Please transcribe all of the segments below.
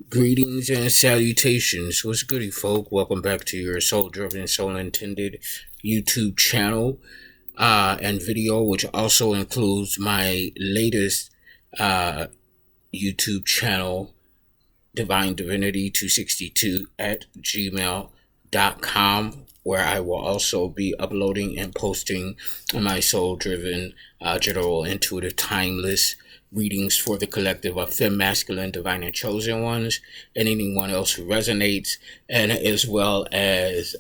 Greetings and salutations. What's goody, folk? Welcome back to your soul-driven, soul-intended YouTube channel and video, which also includes my latest YouTube channel, Divine Divinity 262 at gmail.com, where I will also be uploading and posting my soul-driven, general, intuitive, timeless readings for the collective of femme, masculine, divine, and chosen ones, and anyone else who resonates, and as well as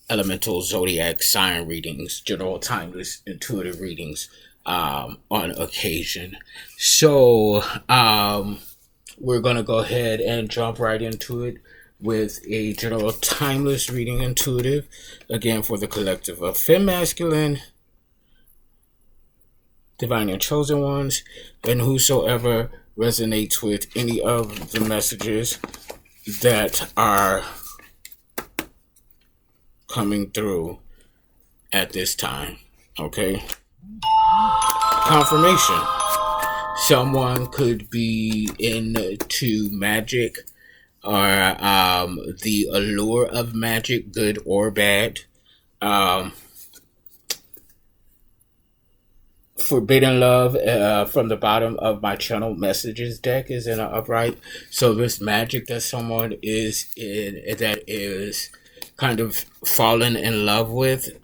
elemental zodiac sign readings, general, timeless, intuitive readings on occasion. So we're going to go ahead and jump right into it with a general timeless reading intuitive, again for the collective of femme, masculine, divine, and chosen ones, and whosoever resonates with any of the messages that are coming through at this time. Okay. Confirmation. Someone could be into magic or the allure of magic, good or bad. Forbidden love from the bottom of my channel messages deck is in an upright. So this magic that someone is in, that is kind of fallen in love with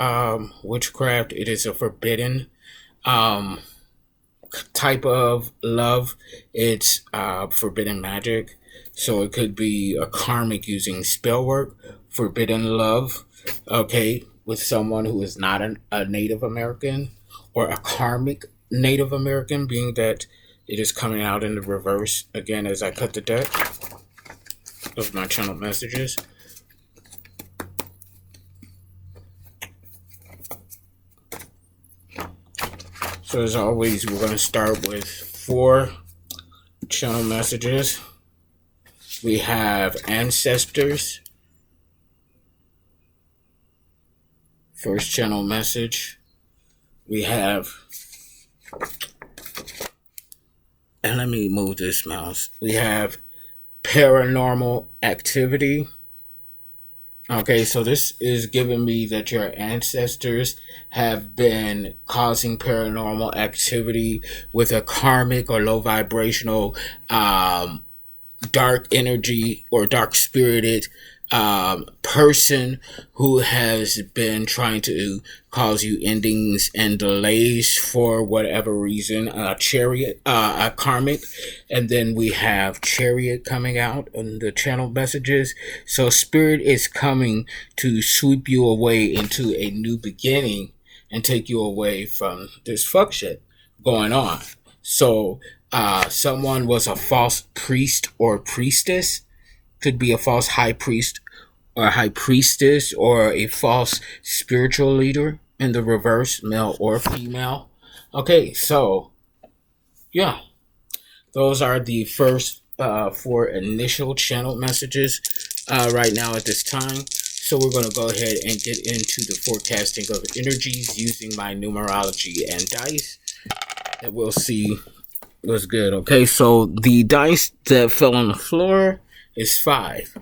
witchcraft, it is a forbidden type of love. It's forbidden magic. So it could be a karmic using spell work, forbidden love, okay, with someone who is not a Native American, or a karmic Native American, being that it is coming out in the reverse again as I cut the deck of my channel messages. So as always, we're going to start with 4 channel messages. We have ancestors. First channel message. We have, and let me move this mouse. We have paranormal activity. Okay, so this is giving me that your ancestors have been causing paranormal activity with a karmic or low vibrational dark energy or dark spirited person who has been trying to cause you endings and delays for whatever reason. Chariot, a karmic, and then we have Chariot coming out in the channel messages. So spirit is coming to sweep you away into a new beginning and take you away from this fuck shit going on. So someone was a false priest or priestess. Could be a false high priest or high priestess, or a false spiritual leader in the reverse, male or female. Okay, so yeah, those are the first 4 initial channel messages right now at this time. So we're going to go ahead and get into the forecasting of energies using my numerology and dice, and we'll see what's good. Okay, so the dice that fell on the floor is 5,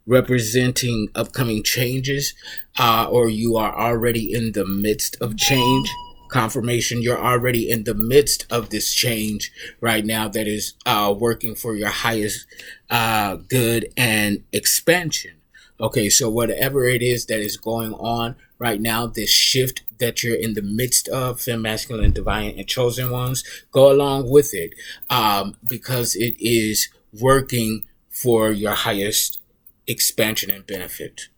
representing upcoming changes, or you are already in the midst of change. Confirmation, you're already in the midst of this change right now that is working for your highest good and expansion. Okay, so whatever it is that is going on right now, this shift that you're in the midst of, femme, masculine, divine, and chosen ones, go along with it because it is working for your highest expansion and benefit.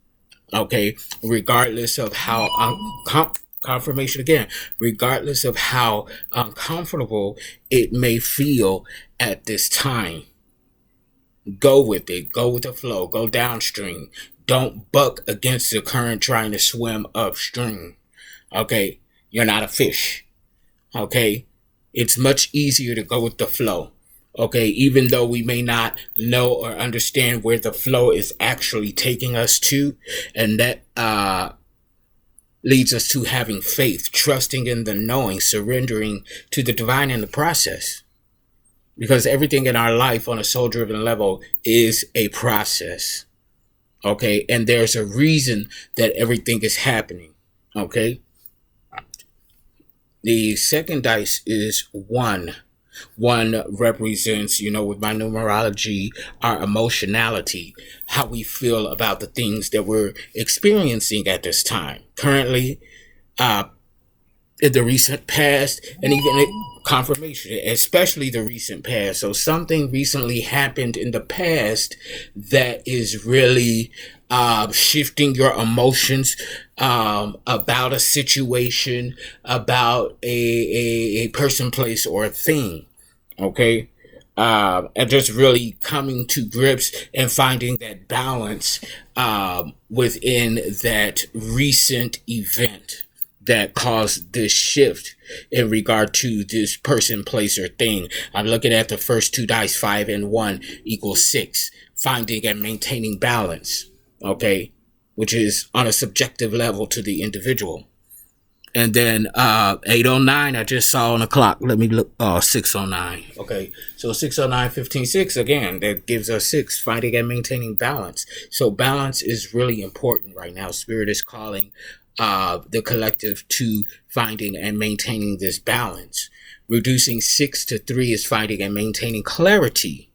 Okay, regardless of how confirmation again, regardless of how uncomfortable it may feel at this time, go with it. Go with the flow. Go downstream. Don't buck against the current trying to swim upstream. Okay, you're not a fish. Okay, it's much easier to go with the flow. Okay, even though we may not know or understand where the flow is actually taking us to, and that leads us to having faith, trusting in the knowing, surrendering to the divine in the process. because everything in our life on a soul driven level is a process. Okay. And there's a reason that everything is happening. Okay. The second dice is 1. 1 represents, with my numerology, our emotionality, how we feel about the things that we're experiencing at this time. Currently, in the recent past, and even confirmation, especially the recent past. So something recently happened in the past that is really shifting your emotions about a situation, about a person, place, or a thing. Okay. And just really coming to grips and finding that balance within that recent event that caused this shift in regard to this person, place, or thing. I'm looking at the first 2 dice, 5 and 1 equals 6. Finding and maintaining balance, okay, which is on a subjective level to the individual. And then 809, I just saw on the clock. Let me look. 609. Okay, so 609, 15, 6 again. That gives us 6. Finding and maintaining balance. So balance is really important right now. Spirit is calling the collective to finding and maintaining this balance. Reducing 6 to 3 is finding and maintaining clarity.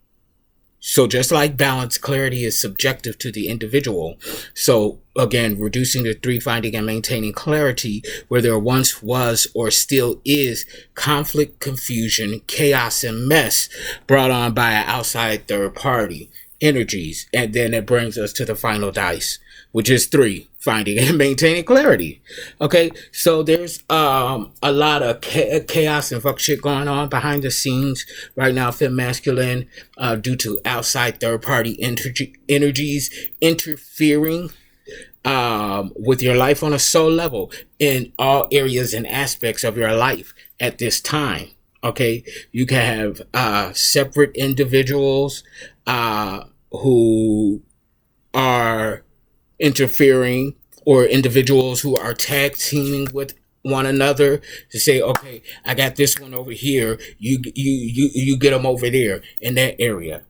So just like balance, clarity is subjective to the individual. So again, reducing to 3, finding and maintaining clarity where there once was or still is conflict, confusion, chaos, and mess brought on by an outside third party energies. And then it brings us to the final dice, which is 3, finding and maintaining clarity. Okay, so there's a lot of chaos and fuck shit going on behind the scenes right now, fem masculine, due to outside third party energies interfering with your life on a soul level in all areas and aspects of your life at this time. Okay, you can have separate individuals who are interfering, or individuals who are tag teaming with one another to say, okay, I got this one over here, you get them over there in that area,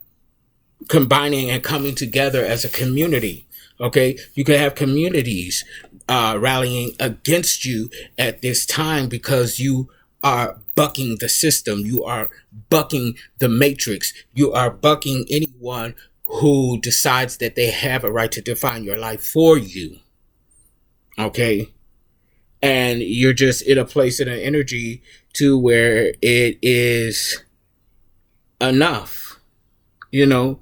combining and coming together as a community. Okay, you could have communities rallying against you at this time because you are bucking the system, you are bucking the matrix, you are bucking anyone who decides that they have a right to define your life for you. Okay. And you're just in a place in an energy to where it is enough. You're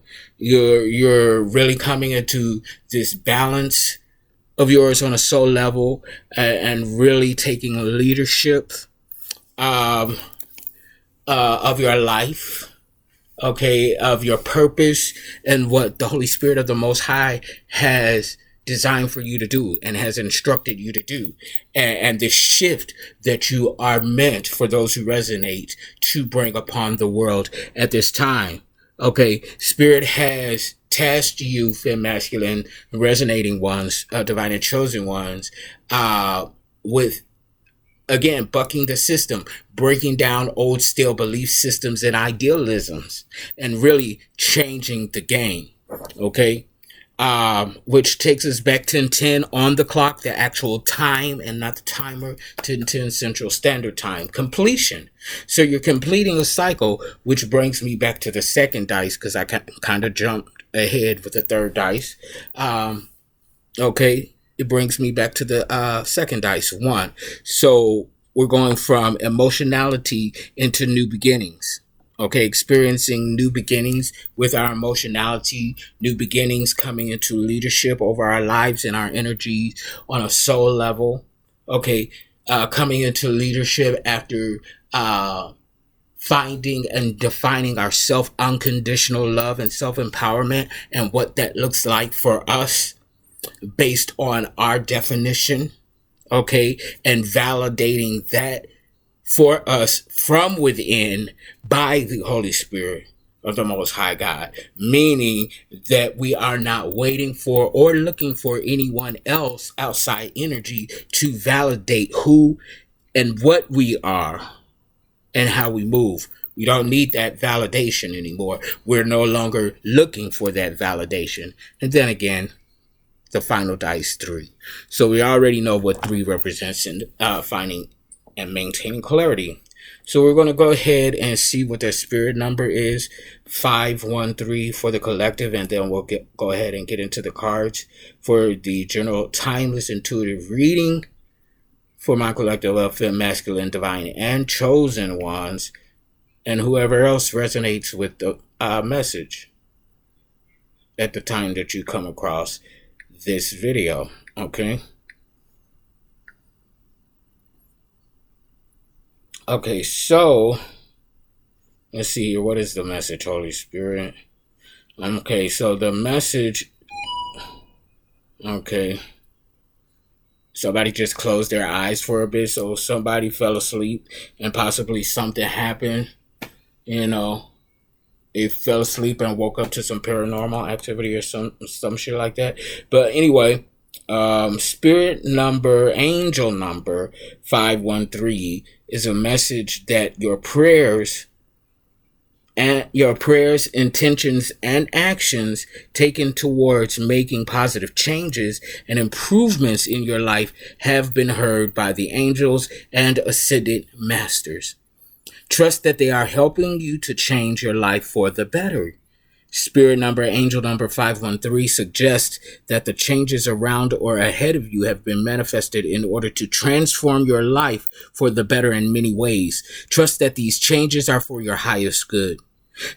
really coming into this balance of yours on a soul level, and really taking leadership of your life. Okay, of your purpose and what the Holy Spirit of the Most High has designed for you to do and has instructed you to do. And the shift that you are meant, for those who resonate, to bring upon the world at this time. Okay, Spirit has tasked you, fem masculine, resonating ones, divine and chosen ones, with, again, bucking the system, breaking down old stale belief systems and idealisms, and really changing the game. Okay. Which takes us back to 10 on the clock, the actual time and not the timer, 10 Central Standard Time. Completion. So you're completing a cycle, which brings me back to the second dice, because I kind of jumped ahead with the third dice. Okay. It brings me back to the second dice, 1. So we're going from emotionality into new beginnings. Okay, experiencing new beginnings with our emotionality, new beginnings coming into leadership over our lives and our energies on a soul level. Okay, coming into leadership after finding and defining our self-unconditional love and self-empowerment, and what that looks like for us based on our definition, okay, and validating that for us from within by the Holy Spirit of the Most High God, meaning that we are not waiting for or looking for anyone else, outside energy, to validate who and what we are and how we move. We don't need that validation anymore. We're no longer looking for that validation. And then again, the final dice 3. So we already know what 3 represents in finding and maintaining clarity. So we're going to go ahead and see what their spirit number is, 513 for the collective, and then we'll go ahead and get into the cards for the general timeless intuitive reading for my collective of masculine, divine, and chosen ones, and whoever else resonates with the message at the time that you come across this video. Okay. Okay, so let's see here. What is the message, Holy Spirit? Okay, so the message. Okay. Somebody just closed their eyes for a bit, so somebody fell asleep and possibly something happened. You know, they fell asleep and woke up to some paranormal activity or some shit like that. But anyway, spirit number, angel number 513 is a message that your prayers, intentions, and actions taken towards making positive changes and improvements in your life have been heard by the angels and ascended masters. Trust that they are helping you to change your life for the better. Spirit number, angel number 513 suggests that the changes around or ahead of you have been manifested in order to transform your life for the better in many ways. Trust that these changes are for your highest good.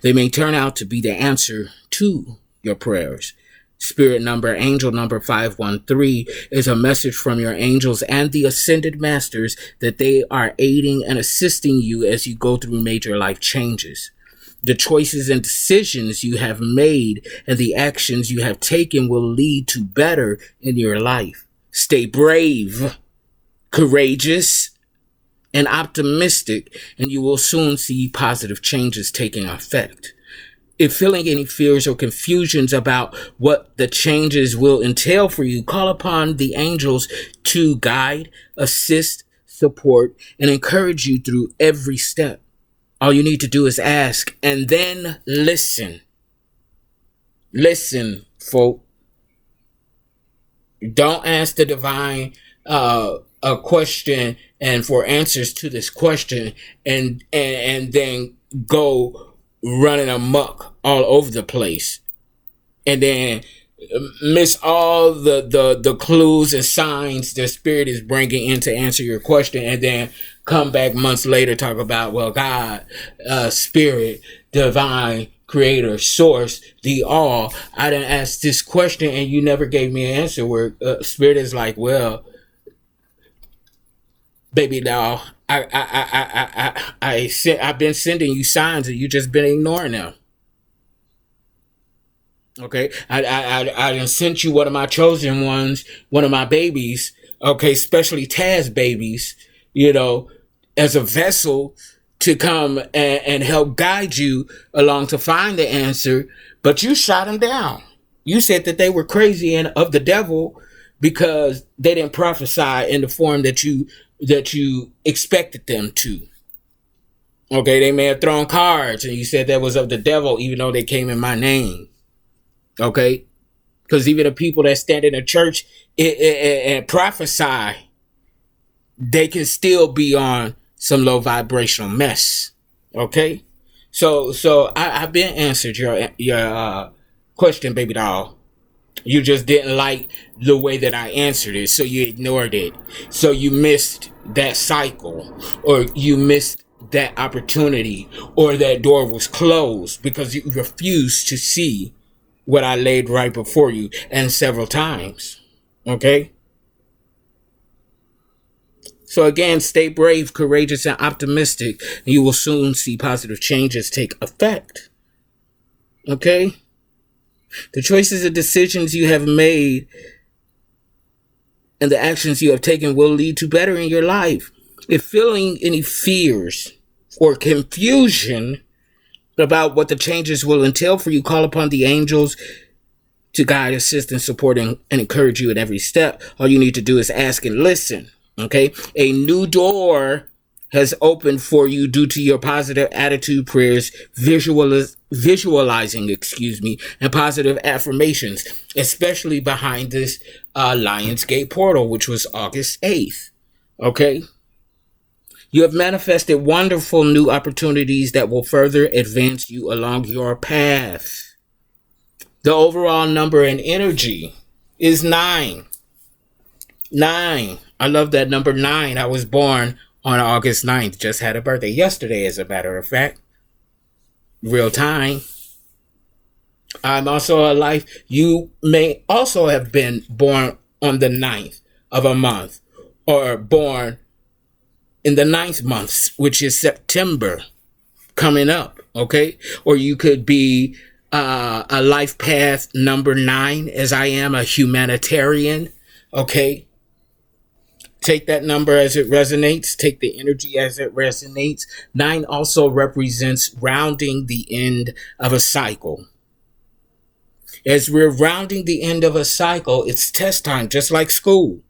They may turn out to be the answer to your prayers. Spirit number, angel number 513 is a message from your angels and the ascended masters that they are aiding and assisting you as you go through major life changes. The choices and decisions you have made and the actions you have taken will lead to better in your life. Stay brave, courageous, and optimistic, and you will soon see positive changes taking effect. If feeling any fears or confusions about what the changes will entail for you, call upon the angels to guide, assist, support, and encourage you through every step. All you need to do is ask and then listen. Listen, folk. Don't ask the divine a question and for answers to this question and then go running amok all over the place and then miss all the clues and signs the spirit is bringing in to answer your question, and then come back months later talk about, well, God, spirit, divine, creator, source, the all, I didn't ask this question and you never gave me an answer. Where spirit is like, well, baby doll, I've been sending you signs and you just been ignoring them. Okay, I done sent you one of my chosen ones, one of my babies, okay, especially Taz babies, you know, as a vessel to come and help guide you along to find the answer, but you shot them down. You said that they were crazy and of the devil because they didn't prophesy in the form that you expected them to. Okay, they may have thrown cards and you said that was of the devil even though they came in my name. Okay, because even the people that stand in the church and prophesy, they can still be on some low vibrational mess. Okay, so I've been answered your question, baby doll. You just didn't like the way that I answered it, so you ignored it. So you missed that cycle, or you missed that opportunity, or that door was closed because you refused to see what I laid right before you, and several times. Okay? So again, stay brave, courageous, and optimistic, and you will soon see positive changes take effect. Okay? The choices and decisions you have made and the actions you have taken will lead to better in your life. If feeling any fears or confusion about what the changes will entail for you, call upon the angels to guide, assist, and support and encourage you at every step. All you need to do is ask and listen. Okay? A new door has opened for you due to your positive attitude, prayers, visualizing, and positive affirmations, especially behind this Lionsgate portal, which was August 8th. Okay? You have manifested wonderful new opportunities that will further advance you along your path. The overall number and energy is 9. 9. I love that number 9. I was born on August 9th. Just had a birthday yesterday, as a matter of fact. Real time. I'm also alive. You may also have been born on the 9th of a month, or born in the 9th month, which is September coming up, okay? Or you could be a life path number 9, as I am, a humanitarian, okay? Take that number as it resonates. Take the energy as it resonates. 9 also represents rounding the end of a cycle. As we're rounding the end of a cycle, it's test time, just like school.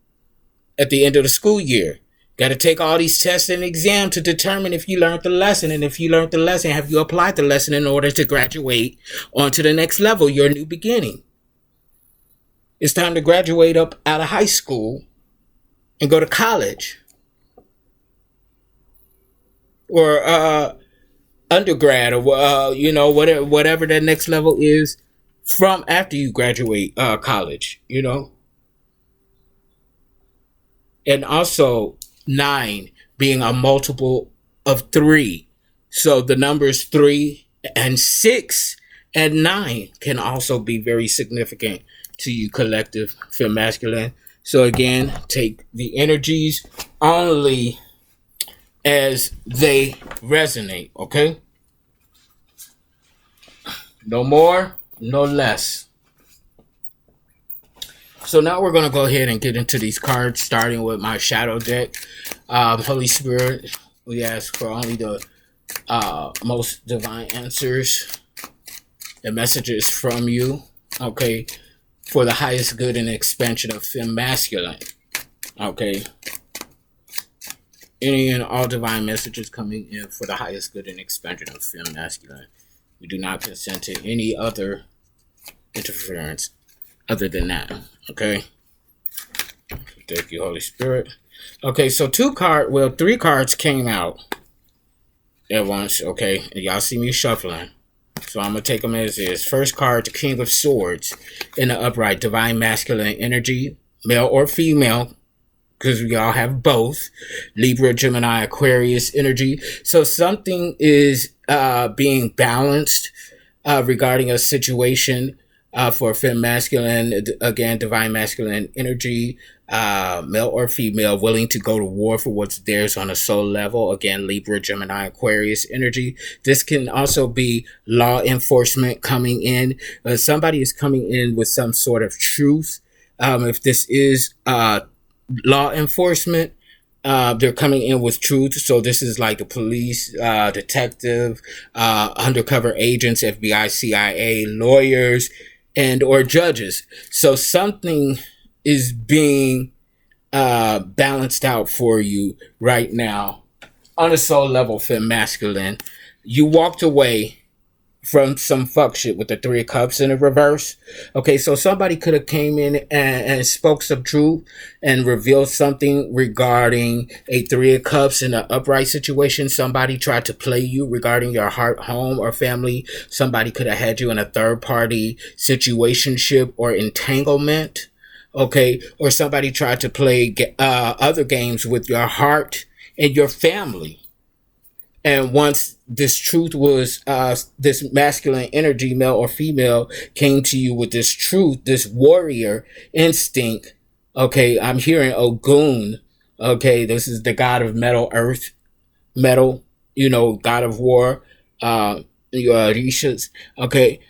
At the end of the school year, got to take all these tests and exams to determine if you learned the lesson. And if you learned the lesson, have you applied the lesson in order to graduate on to the next level, your new beginning? It's time to graduate up out of high school and go to college or undergrad, or whatever that next level is from after you graduate college, and also 9 being a multiple of 3. So the numbers 3 and 6 and 9 can also be very significant to you, collective femme masculine. So again, take the energies only as they resonate, okay? No more, no less. So now we're going to go ahead and get into these cards, starting with my shadow deck. Holy Spirit, we ask for only the most divine answers and messages from you, okay, for the highest good and expansion of femme masculine, okay? Any and all divine messages coming in for the highest good and expansion of femme masculine. We do not consent to any other interference other than that, okay? Thank you, Holy Spirit. Okay, so 3 cards came out at once, okay? And y'all see me shuffling. So I'm going to take them as is. First card, the King of Swords in the upright, divine masculine energy, male or female, because we all have both. Libra, Gemini, Aquarius energy. So something is being balanced regarding a situation for femme masculine, again, divine masculine energy, male or female, willing to go to war for what's theirs on a soul level. Again, Libra, Gemini, Aquarius energy. This can also be law enforcement coming in. Somebody is coming in with some sort of truth. If this is law enforcement, they're coming in with truth. So this is like the police, detective, undercover agents, FBI, CIA, lawyers, and or judges. So something is being balanced out for you right now on a soul level, femme masculine. You walked away from some fuck shit with the 3 of Cups in the reverse. Okay, so somebody could have came in and spoke some truth and revealed something regarding a 3 of Cups in an upright situation. Somebody tried to play you regarding your heart, home, or family. Somebody could have had you in a third-party situationship or entanglement. Okay, or somebody tried to play other games with your heart and your family. And once this truth was, this masculine energy, male or female, came to you with this truth, this warrior instinct. Okay, I'm hearing Ogun. Okay, this is the god of metal, earth, metal, god of war, Rishas. Okay,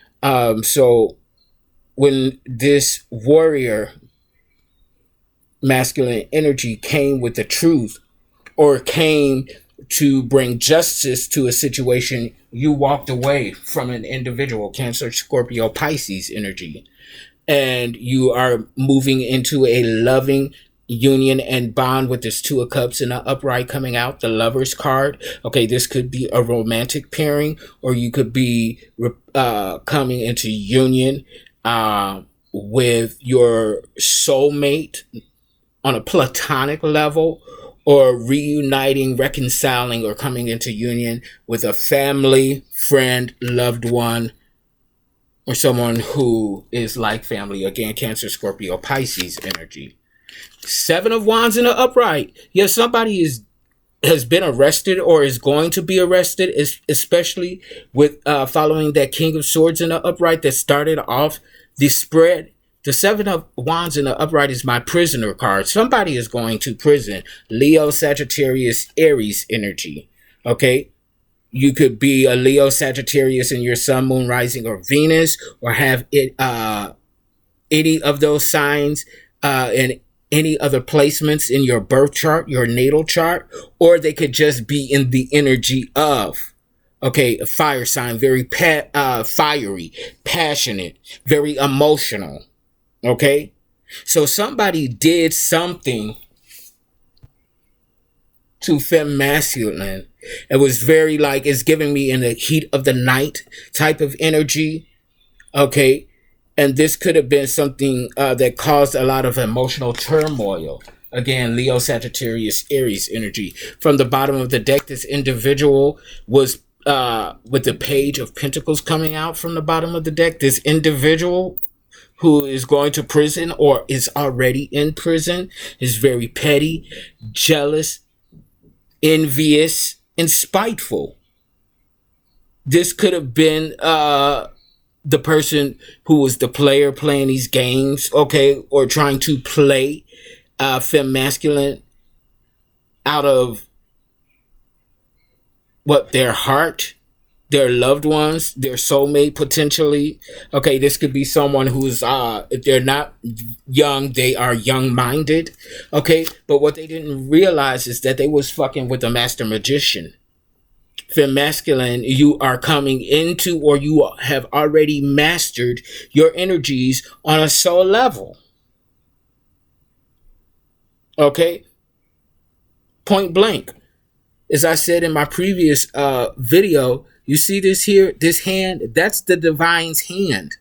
so when this warrior masculine energy came with the truth, or came to bring justice to a situation, you walked away from an individual, Cancer, Scorpio, Pisces energy, and you are moving into a loving union and bond with this Two of Cups in the upright coming out, the Lover's card. Okay, this could be a romantic pairing, or you could be coming into union with your soulmate on a platonic level, or reuniting, reconciling, or coming into union with a family, friend, loved one, or someone who is like family. Again, Cancer, Scorpio, Pisces energy. Seven of Wands in the upright. Yes, somebody has been arrested or is going to be arrested, especially with following that King of Swords in the upright that started off the spread. The Seven of Wands in the upright is my prisoner card. Somebody is going to prison. Leo, Sagittarius, Aries energy. Okay? You could be a Leo, Sagittarius in your Sun, Moon, Rising, or Venus, or have it any of those signs in any other placements in your birth chart, your natal chart, or they could just be in the energy of, okay, a fire sign, very fiery, passionate, very emotional. Okay, so somebody did something to fem masculine. It was very like, it's giving me in the heat of the night type of energy. Okay, and this could have been something that caused a lot of emotional turmoil. Again, Leo, Sagittarius, Aries energy. From the bottom of the deck, this individual was with the Page of Pentacles coming out from the bottom of the deck. This individual who is going to prison or is already in prison is very petty, jealous, envious, and spiteful. This could have been the person who was the player playing these games, okay, or trying to play femme masculine out of their heart, their loved ones, their soulmate potentially. Okay, this could be someone who's if they're not young, they are young-minded. Okay, but what they didn't realize is that they was fucking with a master magician. Femme masculine, you are coming into, or you have already mastered your energies on a soul level. Okay, point blank. As I said in my previous video, you see this here, this hand, that's the divine's hand.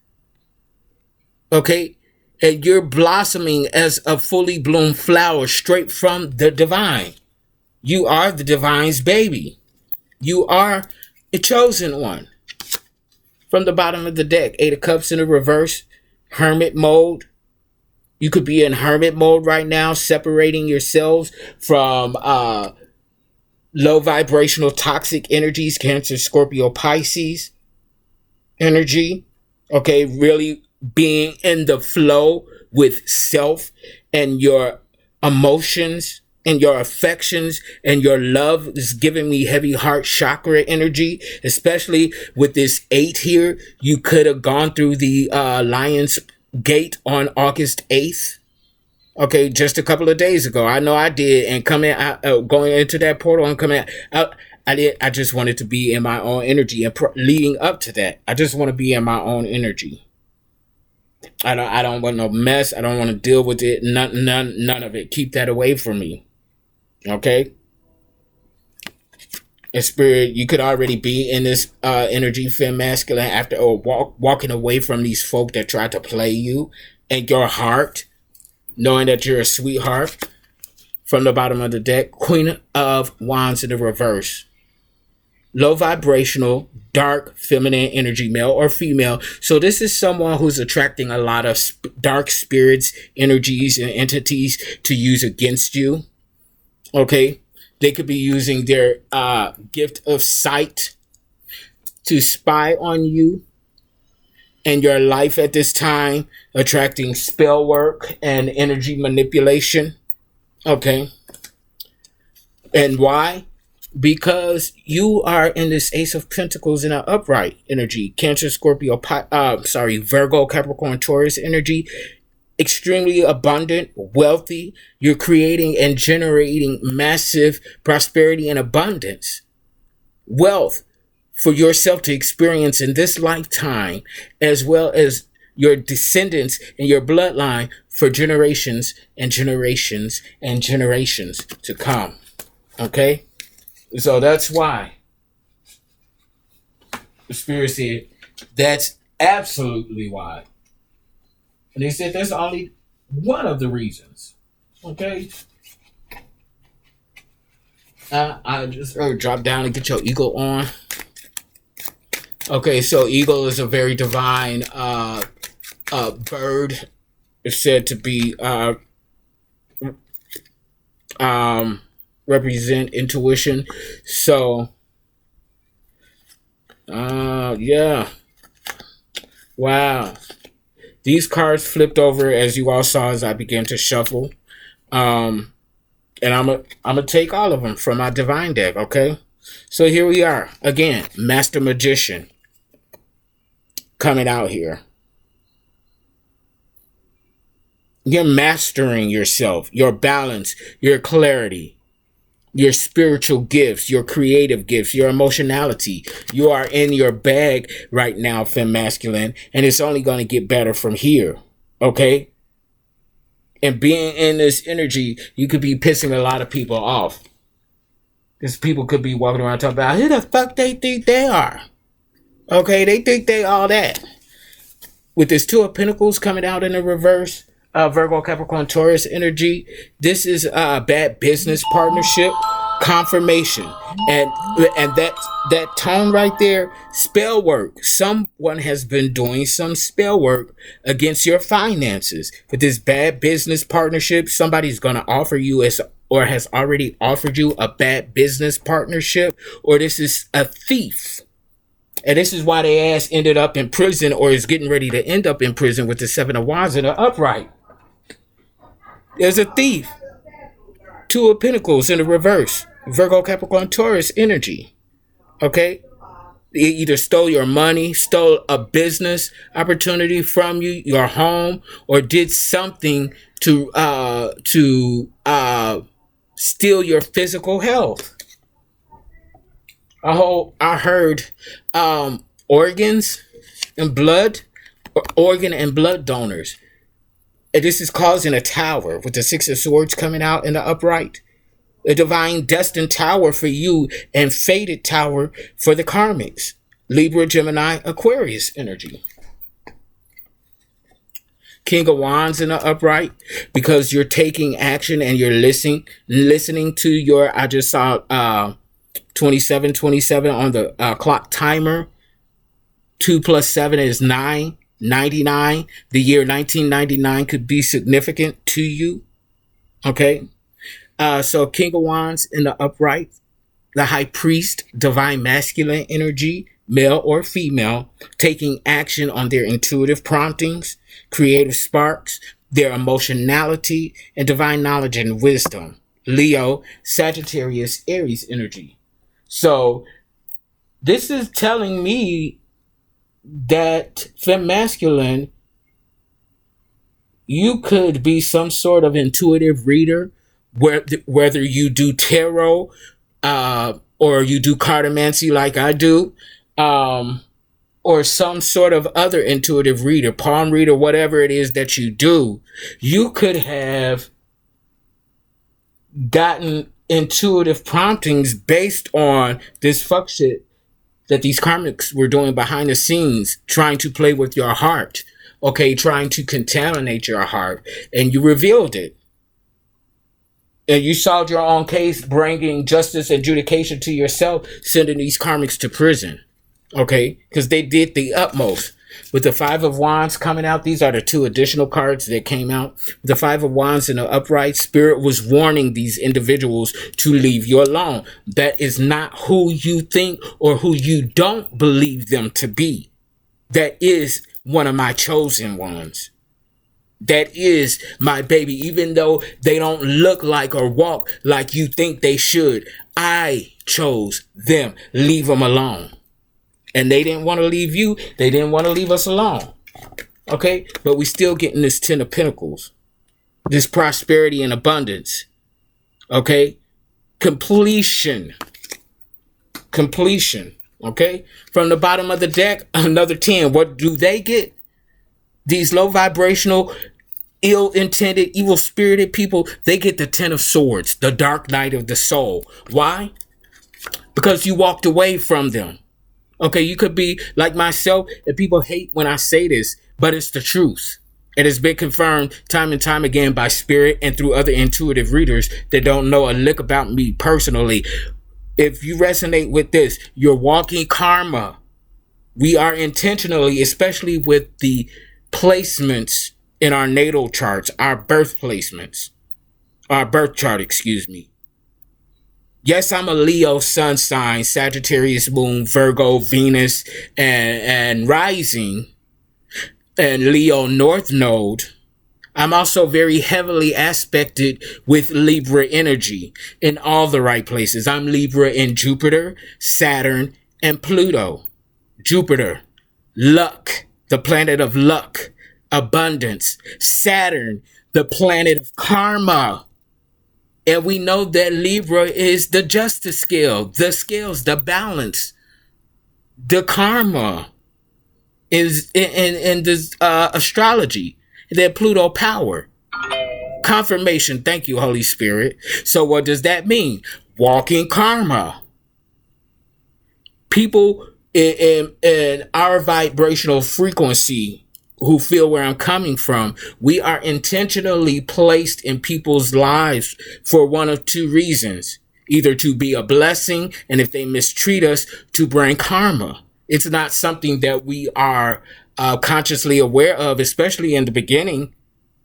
Okay? And you're blossoming as a fully bloomed flower straight from the divine. You are the divine's baby. You are a chosen one. From the bottom of the deck, Eight of Cups in the reverse, hermit mode. You could be in hermit mode right now, separating yourselves from low vibrational toxic energies, Cancer, Scorpio, Pisces energy. Okay, really being in the flow with self and your emotions and your affections and your love. Is giving me heavy heart chakra energy, especially with this 8 here. You could have gone through the Lion's Gate on August 8th. Okay, just a couple of days ago. I know I did, and coming out, going into that portal and coming out, I did. I just wanted to be in my own energy, and leading up to that, I just want to be in my own energy. I don't want no mess. I don't want to deal with it. None of it. Keep that away from me. Okay. In spirit, you could already be in this energy, femme masculine, after or walking away from these folk that try to play you, and your heart, knowing that you're a sweetheart. From the bottom of the deck, Queen of Wands in the reverse. Low vibrational, dark, feminine energy, male or female. So this is someone who's attracting a lot of dark spirits, energies, and entities to use against you. Okay? They could be using their gift of sight to spy on you and your life at this time, attracting spell work and energy manipulation. Okay. And why? Because you are in this Ace of Pentacles in an upright energy. Cancer, Scorpio, Virgo, Capricorn, Taurus energy. Extremely abundant, wealthy. You're creating and generating massive prosperity and abundance. Wealth for yourself to experience in this lifetime, as well as your descendants and your bloodline for generations and generations and generations to come. Okay? So that's why the Spirit said that's absolutely why. And they said that's only one of the reasons. Okay? I just drop down and get your eagle on. Okay, so eagle is a very divine bird. It's said to be represent intuition. So yeah. Wow. These cards flipped over as you all saw as I began to shuffle. And I'm gonna take all of them from my divine deck, okay? So here we are. Again, Master Magician coming out here. You're mastering yourself, your balance, your clarity, your spiritual gifts, your creative gifts, your emotionality. You are in your bag right now, Femme Masculine, and it's only going to get better from here, okay? And being in this energy, you could be pissing a lot of people off. Because people could be walking around talking about who the fuck they think they are. Okay, they think they all that. With this Two of Pentacles coming out in the reverse, Virgo, Capricorn, Taurus energy, this is a bad business partnership confirmation. And that tone right there, spell work. Someone has been doing some spell work against your finances. With this bad business partnership, somebody's going to offer you or has already offered you a bad business partnership, or this is a thief. And this is why they ass ended up in prison or is getting ready to end up in prison with the Seven of Wands in the upright. There's a thief. Two of Pentacles in the reverse. Virgo, Capricorn, Taurus energy. Okay? They either stole your money, stole a business opportunity from you, your home, or did something to steal your physical health. I heard organs and blood, organ and blood donors. And this is causing a tower with the Six of Swords coming out in the upright. A divine destined tower for you and fated tower for the karmics. Libra, Gemini, Aquarius energy. King of Wands in the upright because you're taking action and you're listening to your, I just saw 2727 on the clock timer. 2 plus 7 is 9. 99. The year 1999 could be significant to you. Okay. So King of Wands in the upright. The High Priest, divine masculine energy, male or female, taking action on their intuitive promptings, creative sparks, their emotionality, and divine knowledge and wisdom. Leo, Sagittarius, Aries energy. So this is telling me that Femme Masculine, you could be some sort of intuitive reader, whether you do tarot or you do cartomancy like I do, or some sort of other intuitive reader, palm reader, whatever it is that you do. You could have gotten intuitive promptings based on this fuck shit that these karmics were doing behind the scenes, trying to play with your heart, okay, trying to contaminate your heart, and you revealed it. And you solved your own case, bringing justice and adjudication to yourself, sending these karmics to prison, okay, because they did the utmost. With the Five of Wands coming out, these are the two additional cards that came out. The Five of Wands in the upright, Spirit was warning these individuals to leave you alone. That is not who you think or who you don't believe them to be. That is one of my chosen ones. That is my baby, even though they don't look like or walk like you think they should. I chose them. Leave them alone. And they didn't want to leave you. They didn't want to leave us alone. Okay? But we still getting this Ten of Pentacles. This prosperity and abundance. Okay? Completion. Okay? From the bottom of the deck, another 10. What do they get? These low vibrational, ill-intended, evil-spirited people, they get the Ten of Swords, the dark night of the soul. Why? Because you walked away from them. Okay, you could be like myself, and people hate when I say this, but it's the truth. It has been confirmed time and time again by spirit and through other intuitive readers that don't know a lick about me personally. If you resonate with this, you're walking karma. We are intentionally, especially with the placements in our natal charts, our birth placements, our birth chart, excuse me. Yes, I'm a Leo sun sign, Sagittarius moon, Virgo, Venus, and rising, and Leo north node. I'm also very heavily aspected with Libra energy in all the right places. I'm Libra in Jupiter, Saturn, and Pluto. Jupiter, luck, the planet of luck, abundance. Saturn, the planet of karma. And we know that Libra is the justice scale, the scales, the balance, the karma is in this astrology, that Pluto power. Confirmation. Thank you, Holy Spirit. So what does that mean? Walking karma. People in our vibrational frequency who feel where I'm coming from, we are intentionally placed in people's lives for one of two reasons. Either to be a blessing, and if they mistreat us, to bring karma. It's not something that we are consciously aware of, especially in the beginning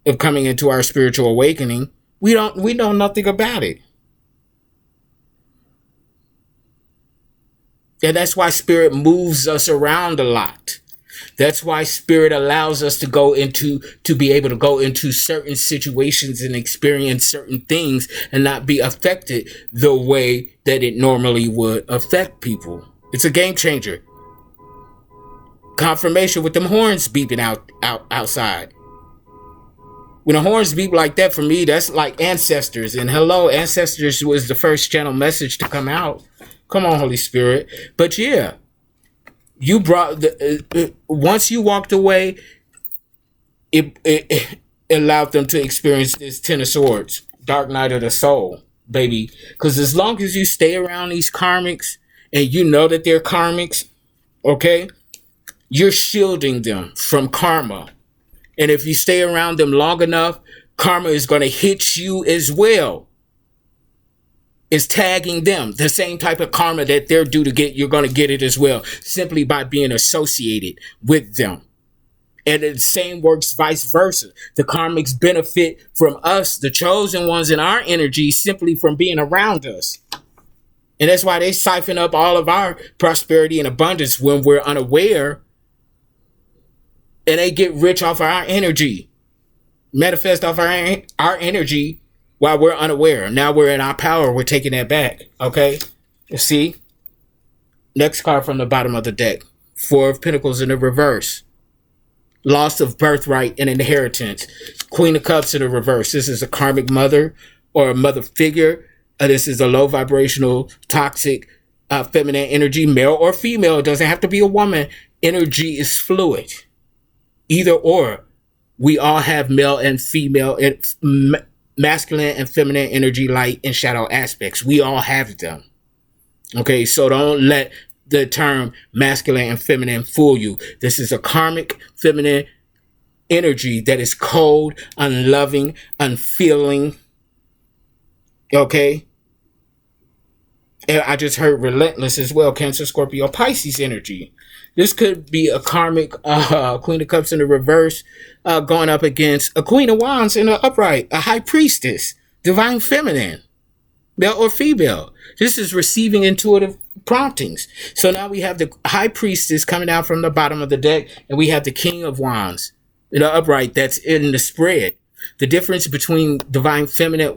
of coming into our spiritual awakening. We know nothing about it. And that's why spirit moves us around a lot. That's why spirit allows us to be able to go into certain situations and experience certain things and not be affected the way that it normally would affect people. It's a game changer. Confirmation with them horns beeping outside. When the horns beep like that, for me, that's like ancestors. And hello, ancestors was the first channel message to come out. Come on, Holy Spirit. But yeah, you brought once you walked away, it allowed them to experience this Ten of Swords, dark night of the soul, baby. Because as long as you stay around these karmics and you know that they're karmics, okay, you're shielding them from karma. And if you stay around them long enough, karma is going to hit you as well. Is tagging them. The same type of karma that they're due to get, you're going to get it as well, simply by being associated with them. And the same works vice versa. The karmics benefit from us, the chosen ones, in our energy simply from being around us. And that's why they siphon up all of our prosperity and abundance when we're unaware. And they get rich off of our energy. Manifest off our energy while we're unaware. Now we're in our power. We're taking that back. Okay? You see? Next card from the bottom of the deck. Four of Pentacles in the reverse. Loss of birthright and inheritance. Queen of Cups in the reverse. This is a karmic mother or a mother figure. This is a low vibrational, toxic, feminine energy, male or female. It doesn't have to be a woman. Energy is fluid. Either or. We all have male and female, masculine and feminine energy, light and shadow aspects. We all have them. Okay, so don't let the term masculine and feminine fool you. This is a karmic feminine energy that is cold, unloving, unfeeling. Okay? And I just heard relentless as well. Cancer, Scorpio, Pisces energy. This could be a karmic Queen of Cups in the reverse going up against a Queen of Wands in the upright, a High Priestess, Divine Feminine, male or female. This is receiving intuitive promptings. So now we have the High Priestess coming out from the bottom of the deck, and we have the King of Wands in the upright that's in the spread. The difference between divine feminine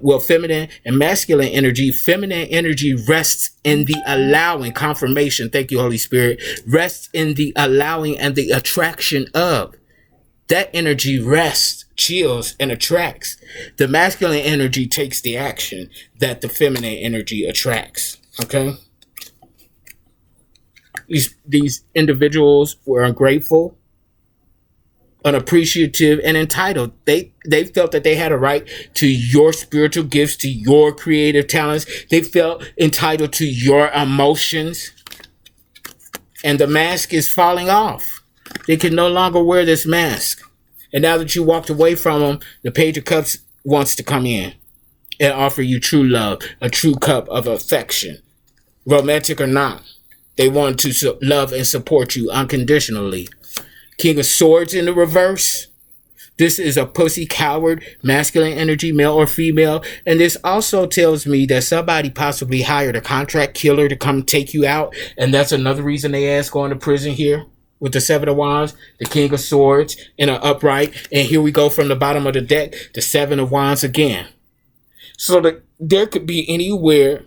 and masculine energy. Feminine energy rests in the allowing. Confirmation. Thank you, Holy Spirit. Rests in the allowing and the attraction of. That energy rests, chills, and attracts. The masculine energy takes the action that the feminine energy attracts. Okay? These individuals were ungrateful, unappreciative, and entitled. They felt that they had a right to your spiritual gifts, to your creative talents. They felt entitled to your emotions. And the mask is falling off. They can no longer wear this mask. And now that you walked away from them, the Page of Cups wants to come in and offer you true love, a true cup of affection, romantic or not. They want to love and support you unconditionally. King of Swords in the reverse. This is a pussy, coward, masculine energy, male or female. And this also tells me that somebody possibly hired a contract killer to come take you out. And that's another reason they asked going to prison here. With the Seven of Wands, the King of Swords, and an upright. And here we go from the bottom of the deck, the Seven of Wands again. So there could be anywhere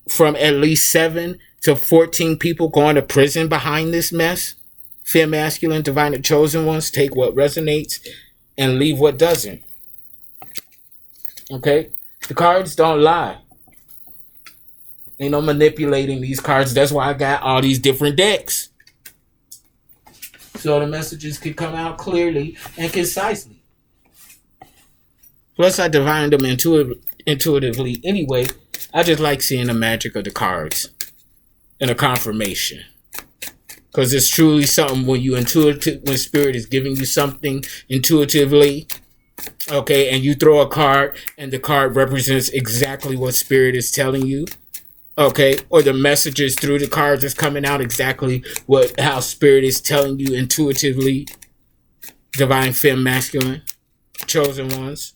from at least 7 to 14 people going to prison behind this mess. Fem, masculine, divine, and chosen ones. Take what resonates and leave what doesn't. Okay? The cards don't lie. Ain't no manipulating these cards. That's why I got all these different decks. So the messages can come out clearly and concisely. Plus, I divined them intuitively anyway. I just like seeing the magic of the cards and a confirmation. Because it's truly something when Spirit is giving you something intuitively, okay, and you throw a card and the card represents exactly what Spirit is telling you, okay, or the messages through the cards is coming out exactly how Spirit is telling you intuitively. Divine, femme, masculine, chosen ones.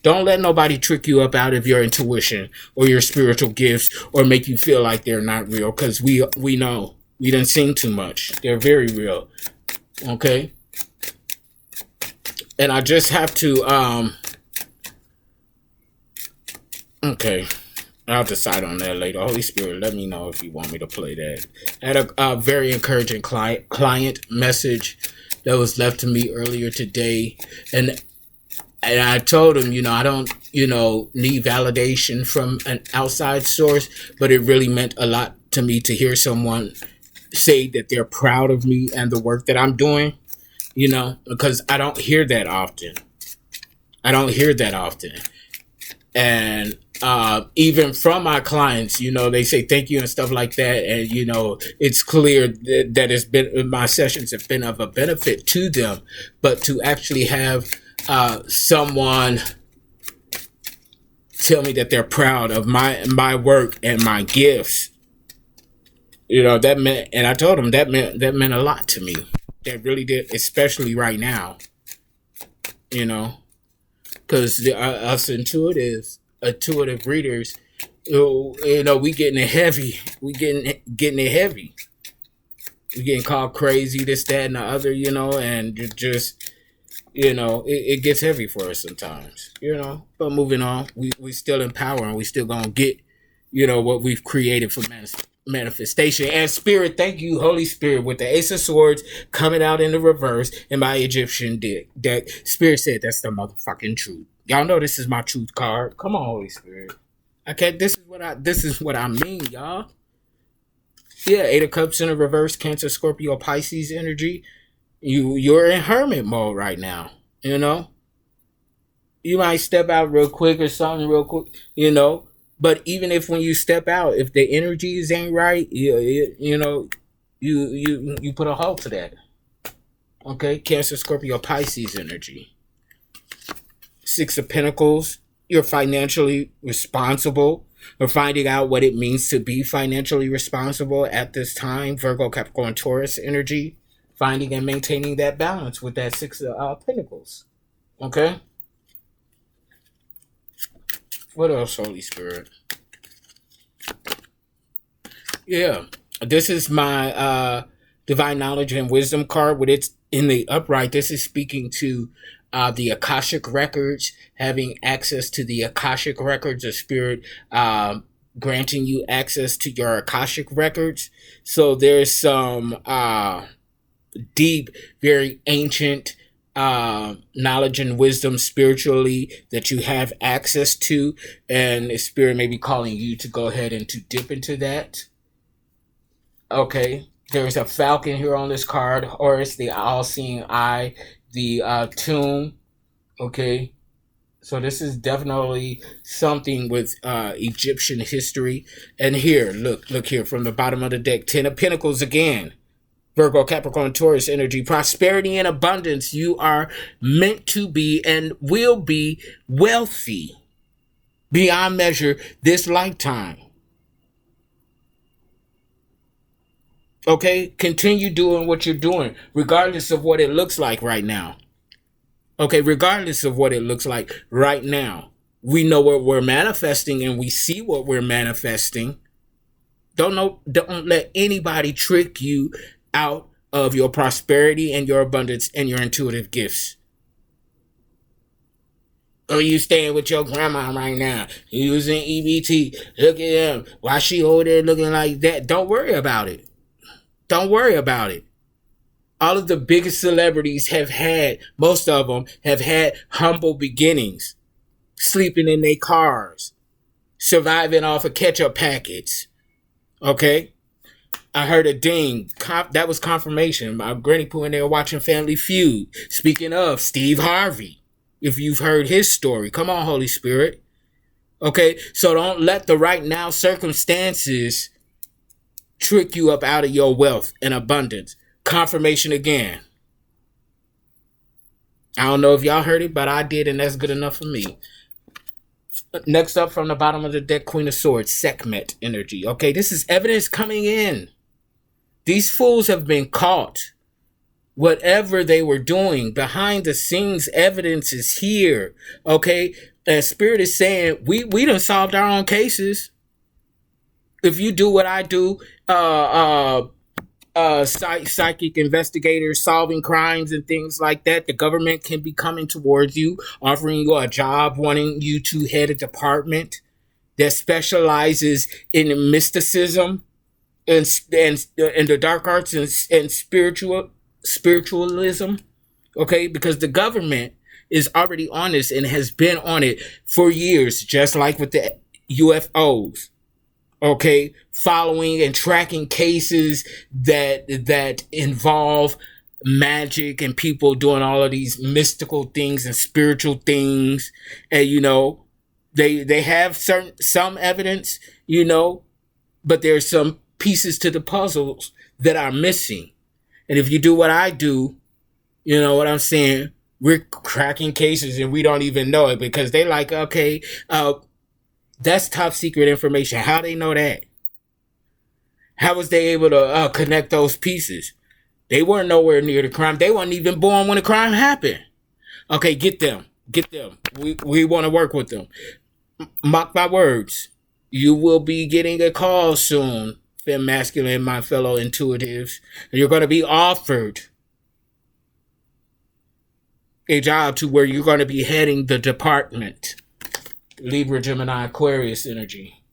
Don't let nobody trick you up out of your intuition or your spiritual gifts or make you feel like they're not real, because we know. We done seen too much. They're very real. Okay? And I just have to, okay. I'll decide on that later. Holy Spirit, let me know if you want me to play that. I had a very encouraging client message that was left to me earlier today. And I told him, I don't, need validation from an outside source, but it really meant a lot to me to hear someone say that they're proud of me and the work that I'm doing, because I don't hear that often. And even from my clients, they say thank you and stuff like that. And, it's clear that my sessions have been of a benefit to them, but to actually have someone tell me that they're proud of my work and my gifts, that meant, and I told them that meant a lot to me. That really did, especially right now, because us intuitive readers, we getting it heavy. We getting it heavy. We getting called crazy, this, that, and the other, and just. It gets heavy for us sometimes, but moving on, we still in power and we still gonna get, what we've created for manifestation. And Spirit, thank you, Holy Spirit, with the Ace of Swords coming out in the reverse in my Egyptian deck. Spirit said that's the motherfucking truth. Y'all know this is my truth card. Come on, Holy Spirit. Okay, this is what I mean, y'all. Yeah, 8 of Cups in the reverse, Cancer, Scorpio, Pisces energy. You're in hermit mode right now, You might step out real quick or something real quick, But even if when you step out, if the energies ain't right, you put a halt to that. Okay, Cancer, Scorpio, Pisces energy. 6 of Pentacles. You're financially responsible. Or finding out what it means to be financially responsible at this time. Virgo, Capricorn, Taurus energy. Finding and maintaining that balance with that 6 of Pentacles. Okay? What else, Holy Spirit? Yeah. This is my Divine Knowledge and Wisdom card. With it's in the upright, this is speaking to the Akashic Records. Having access to the Akashic Records. A Spirit granting you access to your Akashic Records. So there's some... deep, very ancient knowledge and wisdom spiritually that you have access to, and Spirit may be calling you to go ahead and to dip into that. Okay, There's a falcon here on this card. Horus, the all-seeing eye, the tomb. Okay, so this is definitely something with Egyptian history. And here, look here from the bottom of the deck, Ten of Pentacles again. Virgo, Capricorn, Taurus energy, prosperity and abundance. You are meant to be and will be wealthy beyond measure this lifetime. Okay, continue doing what you're doing, regardless of what it looks like right now. Okay, regardless of what it looks like right now. We know what we're manifesting and we see what we're manifesting. Don't let anybody trick you out of your prosperity and your abundance and your intuitive gifts. Oh, you staying with your grandma right now. You using EBT. Look at him. Why she over there looking like that? Don't worry about it. Don't worry about it. All of the biggest celebrities most of them have had humble beginnings. Sleeping in their cars. Surviving off of ketchup packets. Okay? I heard a ding. That was confirmation. My granny put in there watching Family Feud. Speaking of, Steve Harvey. If you've heard his story. Come on, Holy Spirit. Okay? So don't let the right now circumstances trick you up out of your wealth and abundance. Confirmation again. I don't know if y'all heard it, but I did, and that's good enough for me. Next up from the bottom of the deck, Queen of Swords, Sekhmet energy. Okay, this is evidence coming in. These fools have been caught. Whatever they were doing, behind the scenes, evidence is here. Okay, and Spirit is saying, we done solved our own cases. If you do what I do, psychic investigators solving crimes and things like that, the government can be coming towards you, offering you a job, wanting you to head a department that specializes in mysticism and the dark arts and spiritualism. Okay, because the government is already on this and has been on it for years, just like with the UFOs. Okay, following and tracking cases that involve magic and people doing all of these mystical things and spiritual things. And they have some evidence, but there's some pieces to the puzzles that are missing. And if you do what I do, you know what I'm saying? We're cracking cases and we don't even know it because they like, okay, that's top secret information. How they know that? How was they able to connect those pieces? They weren't nowhere near the crime. They weren't even born when the crime happened. Okay, get them. We want to work with them. Mark my words. You will be getting a call soon, Femme Masculine, my fellow intuitives. You're going to be offered a job to where you're going to be heading the department. Libra, Gemini, Aquarius energy.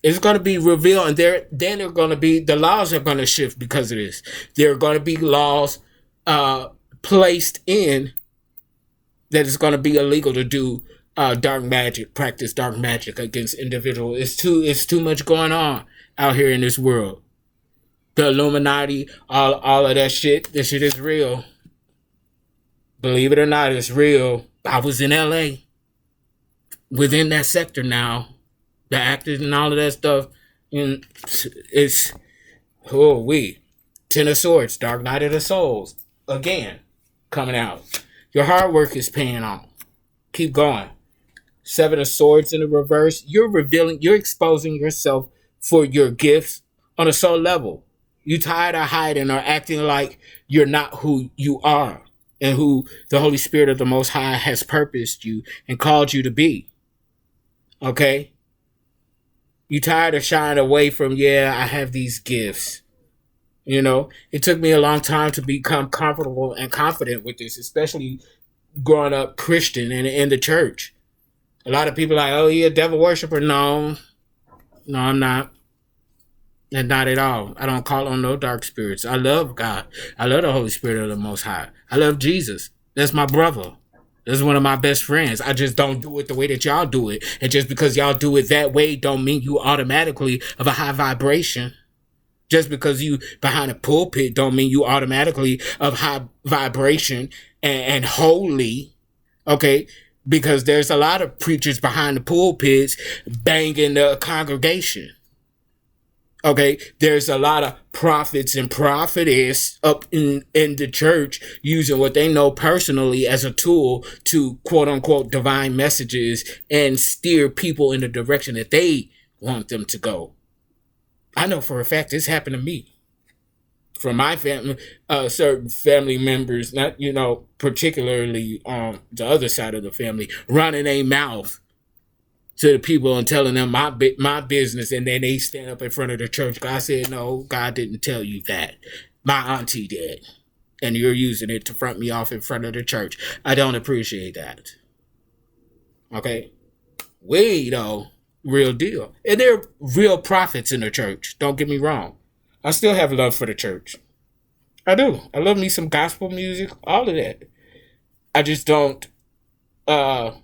It's going to be revealed, and then they're going to be, the laws are going to shift because of this. There are going to be laws placed in that it's going to be illegal to do dark magic, practice dark magic against individuals. It's too much going on out here in this world. The Illuminati, all of that shit. This shit is real. Believe it or not, it's real. I was in LA. Within that sector now, the actors and all of that stuff, and it's Ten of Swords, Dark Night of the Souls, again, coming out. Your hard work is paying off. Keep going. Seven of Swords in the reverse. You're exposing yourself for your gifts on a soul level. You tired of hiding or acting like you're not who you are and who the Holy Spirit of the Most High has purposed you and called you to be. Okay? You tired of shying away from, I have these gifts. It took me a long time to become comfortable and confident with this, especially growing up Christian and in the church. A lot of people are like, oh, you're a devil worshiper. No, I'm not. And not at all. I don't call on no dark spirits. I love God. I love the Holy Spirit of the Most High. I love Jesus. That's my brother. That's one of my best friends. I just don't do it the way that y'all do it. And just because y'all do it that way don't mean you automatically of a high vibration. Just because you behind a pulpit don't mean you automatically of high vibration and holy. Okay, because there's a lot of preachers behind the pulpits banging the congregation. Okay, there's a lot of prophets and prophetess up in the church using what they know personally as a tool to quote unquote divine messages and steer people in the direction that they want them to go. I know for a fact this happened to me. From my family, certain family members, not, particularly on the other side of the family, running a mouth to the people and telling them my business, and then they stand up in front of the church. God said, no, God didn't tell you that. My auntie did. And you're using it to front me off in front of the church. I don't appreciate that. Okay? Though, real deal. And there are real prophets in the church. Don't get me wrong. I still have love for the church. I do. I love me some gospel music, all of that. I just don't, and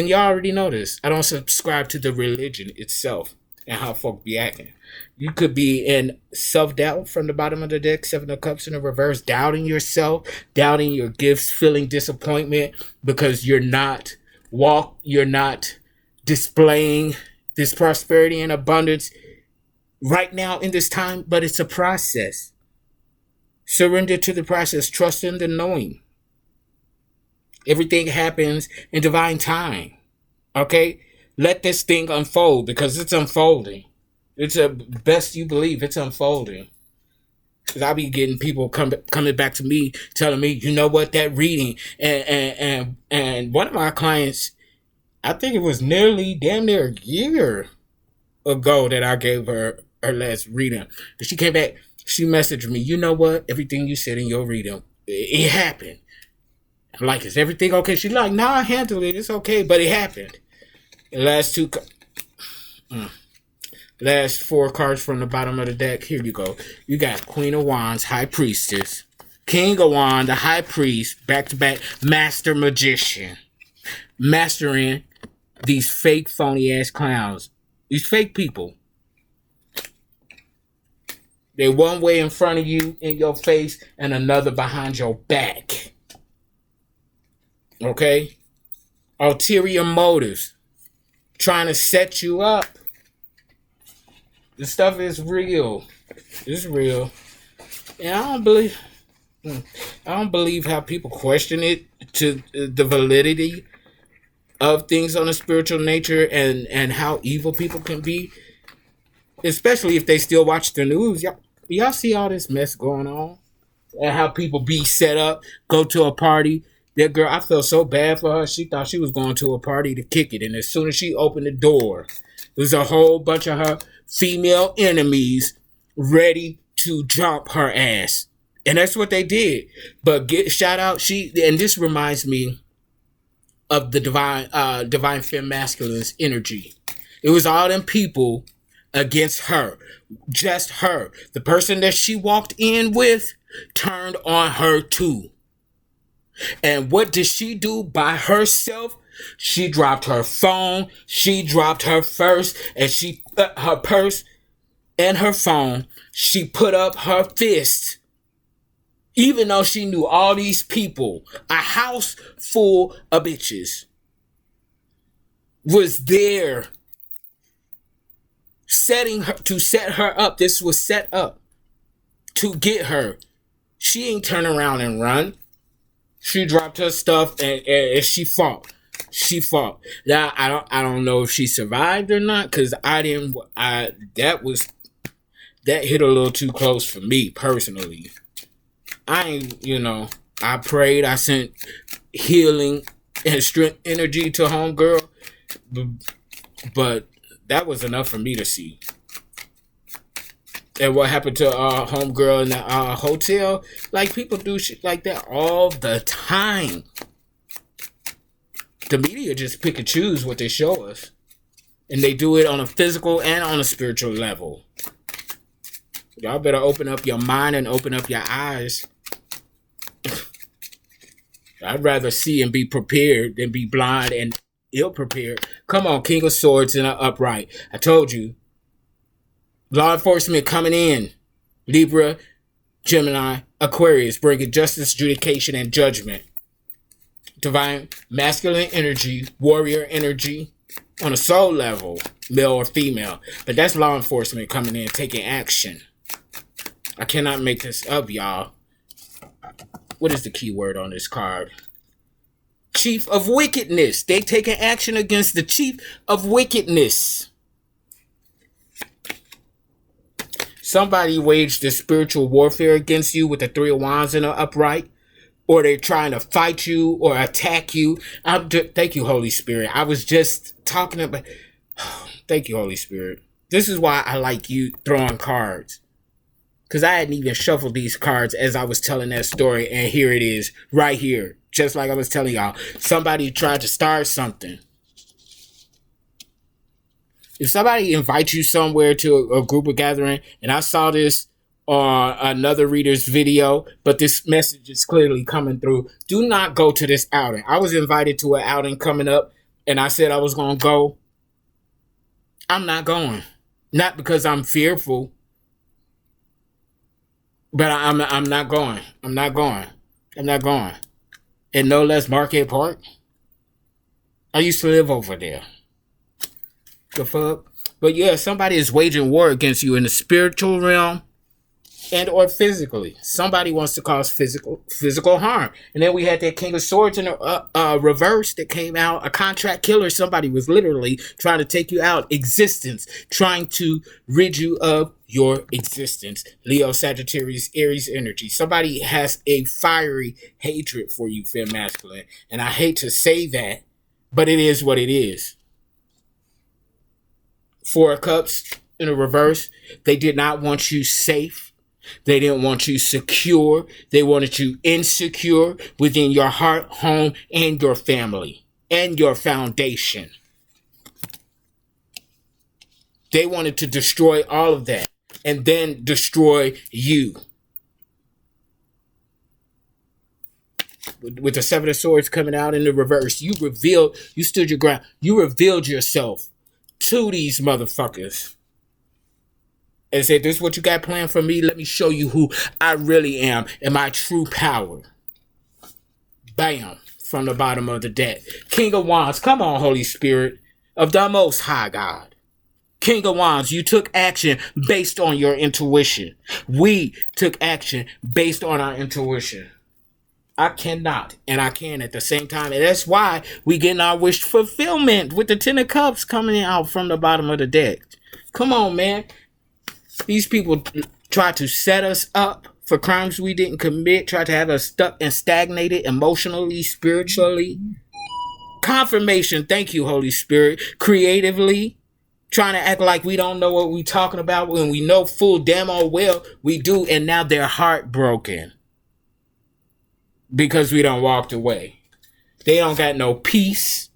y'all already know this, I don't subscribe to the religion itself and how folk be acting. You could be in self-doubt from the bottom of the deck, 7 of Cups in the reverse, doubting yourself, doubting your gifts, feeling disappointment because you're not displaying this prosperity and abundance right now in this time, but it's a process. Surrender to the process. Trust in the knowing. Everything happens in divine time. Okay? Let this thing unfold because it's unfolding. It's a best you believe it's unfolding. Because I'll be getting people coming back to me telling me, you know what, that reading. And one of my clients, I think it was damn near a year ago that I gave her last reading. But she came back, she messaged me, you know what, everything you said in your reading, it happened. I'm like, is everything okay? She's like, nah, I handled it, it's okay, but it happened. The last 4 cards from the bottom of the deck, here you go. You got Queen of Wands, High Priestess, King of Wands, the High Priest, back-to-back Master Magician. Mastering these fake, phony-ass clowns. These fake people. They're one way in front of you, in your face, and another behind your back. Okay? Ulterior motives. Trying to set you up. This stuff is real. It's real. And I don't believe how people question it to the validity of things on a spiritual nature and how evil people can be. Especially if they still watch the news. Y'all see all this mess going on? And how people be set up, go to a party. That girl, I felt so bad for her. She thought she was going to a party to kick it. And as soon as she opened the door, there's a whole bunch of her female enemies ready to jump her ass. And that's what they did. But shout out, and this reminds me of the divine femme masculine's energy. It was all them people against her. Just her. The person that she walked in with turned on her too. And what did she do by herself? She dropped her phone. She dropped her purse, and her purse and her phone. She put up her fist. Even though she knew all these people, a house full of bitches was there setting her to set her up. This was set up to get her. She ain't turn around and run. She dropped her stuff and she fought. She fought. Now I don't know if she survived or not, because that hit a little too close for me personally. I prayed, I sent healing and strength energy to homegirl, but that was enough for me to see. And what happened to homegirl in the hotel? Like, people do shit like that all the time. The media just pick and choose what they show us. And they do it on a physical and on a spiritual level. Y'all better open up your mind and open up your eyes. I'd rather see and be prepared than be blind and ill-prepared. Come on, King of Swords in an upright. I told you. Law enforcement coming in. Libra, Gemini, Aquarius, bringing justice, judication, and judgment. Divine masculine energy, warrior energy, on a soul level, male or female. But that's law enforcement coming in, taking action. I cannot make this up, y'all. What is the key word on this card? Chief of wickedness. They taking action against the chief of wickedness. Somebody waged a spiritual warfare against you with the Three of Wands in the upright. Or they're trying to fight you or attack you. Thank you, Holy Spirit. I was just talking about... Thank you, Holy Spirit. This is why I like you throwing cards. Because I hadn't even shuffled these cards as I was telling that story. And here it is, right here. Just like I was telling y'all. Somebody tried to start something. If somebody invites you somewhere to a group of gathering, and I saw this on another reader's video, but this message is clearly coming through. Do not go to this outing. I was invited to an outing coming up, and I said I was going to go. I'm not going. Not because I'm fearful, but I'm not going. I'm not going. I'm not going. And no less Marquette Park. I used to live over there. The fuck? But yeah, somebody is waging war against you in the spiritual realm and or physically. Somebody wants to cause physical harm. And then we had that King of Swords in a reverse that came out. A contract killer. Somebody was literally trying to take you out. Existence. Trying to rid you of your existence. Leo, Sagittarius, Aries energy. Somebody has a fiery hatred for you, femme masculine. And I hate to say that, but it is what it is. Four of Cups in a reverse. They did not want you safe. They didn't want you secure. They wanted you insecure within your heart, home, and your family, and your foundation. They wanted to destroy all of that and then destroy you. With the Seven of Swords coming out in the reverse, you stood your ground. You revealed yourself to these motherfuckers. And said, this is what you got planned for me. Let me show you who I really am and my true power. Bam. From the bottom of the deck. King of Wands. Come on, Holy Spirit of the Most High God. King of Wands, you took action based on your intuition. We took action based on our intuition. I cannot and I can at the same time. And that's why we getting our wish fulfillment with the Ten of Cups coming out from the bottom of the deck. Come on, man. These people try to set us up for crimes we didn't commit, try to have us stuck and stagnated emotionally, spiritually. Confirmation, thank you, Holy Spirit. Creatively, trying to act like we don't know what we're talking about when we know full damn well we do, and now they're heartbroken because we done walked away. They don't got no peace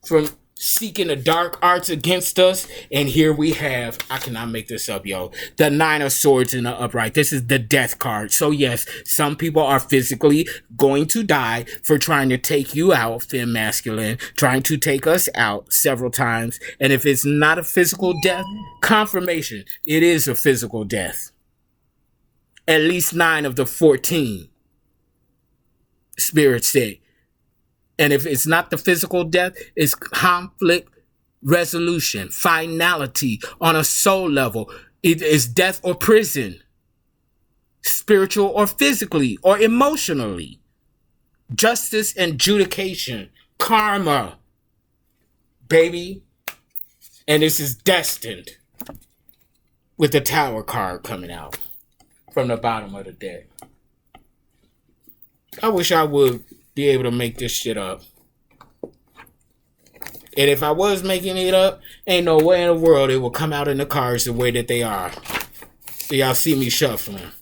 from seeking the dark arts against us. And here we have, I cannot make this up, yo, the Nine of Swords in the upright. This is the death card. So yes, some people are physically going to die for trying to take you out, femme masculine, trying to take us out several times. And if it's not a physical death, confirmation, it is a physical death. At least 9 of the 14 spirits say. And if it's not the physical death, it's conflict resolution, finality on a soul level. It is death or prison, spiritual or physically or emotionally. Justice and judication, karma, baby. And this is destined with the Tower card coming out from the bottom of the deck. I wish I would be able to make this shit up. And if I was making it up, ain't no way in the world it will come out in the cards the way that they are. So y'all see me shuffling.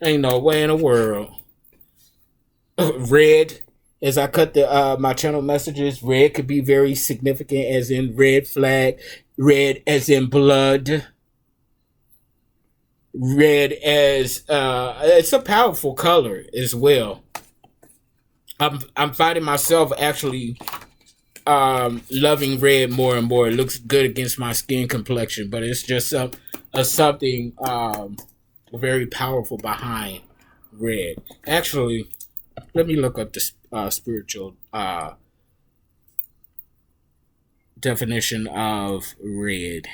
Ain't no way in the world. Red, as I cut the my channel messages, red could be very significant as in red flag, red as in blood. Red as it's a powerful color as well. I'm finding myself actually loving red more and more. It looks good against my skin complexion, but it's just something very powerful behind red. Actually, let me look up the spiritual definition of red.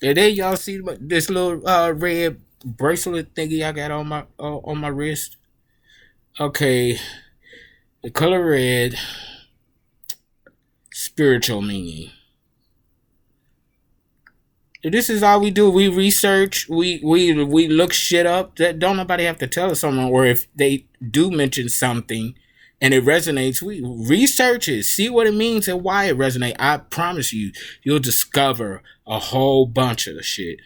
And then y'all see this little red bracelet thingy I got on my wrist. Okay, the color red, spiritual meaning. This is all we do. We research. We look shit up. That don't nobody have to tell us something. Or if they do mention something and it resonates, we research it, see what it means and why it resonates. I promise you, you'll discover a whole bunch of shit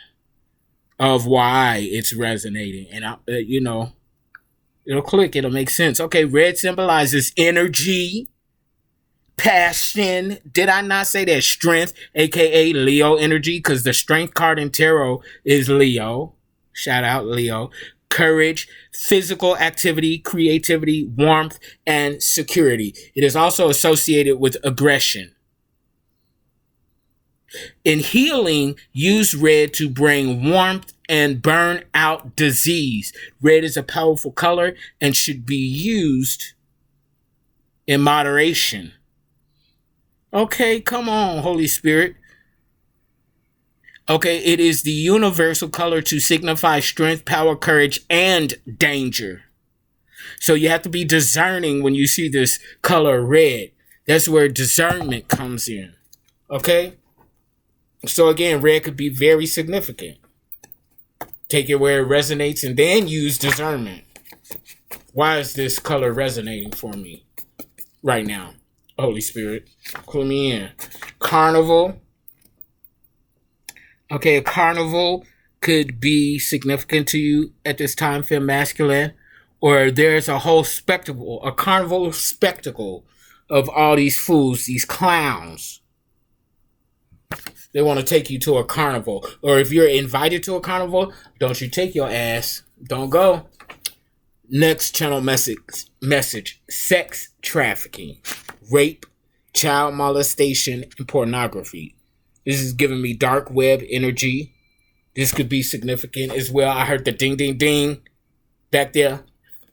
of why it's resonating, and it'll click. It'll make sense. Okay, red symbolizes energy, passion. Did I not say that? Strength, aka Leo energy, because the strength card in tarot is Leo. Shout out Leo. Courage, physical activity, creativity, warmth, and security. It is also associated with aggression. In healing, use red to bring warmth and burn out disease. Red is a powerful color and should be used in moderation. Okay, come on, Holy Spirit. Okay, it is the universal color to signify strength, power, courage, and danger. So you have to be discerning when you see this color red. That's where discernment comes in. Okay? So again, red could be very significant. Take it where it resonates and then use discernment. Why is this color resonating for me right now? Holy Spirit, clue me in. Carnival. Okay, a carnival could be significant to you at this time, feel masculine. Or there's a whole spectacle, a carnival spectacle of all these fools, these clowns. They want to take you to a carnival. Or if you're invited to a carnival, don't you take your ass. Don't go. Next channel message. Sex trafficking, rape, child molestation, and pornography. This is giving me dark web energy. This could be significant as well. I heard the ding, ding, ding back there.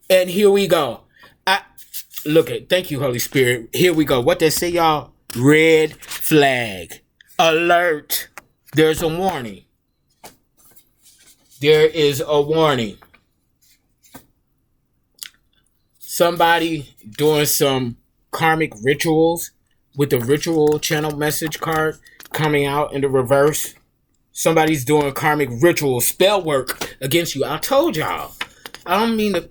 And here we go. Thank you, Holy Spirit. Here we go. What they say, y'all? Red flag. Alert. There's a warning. There is a warning. Somebody doing some karmic rituals with the ritual channel message card coming out in the reverse. Somebody's doing karmic ritual spell work against you. I told y'all. I don't mean to.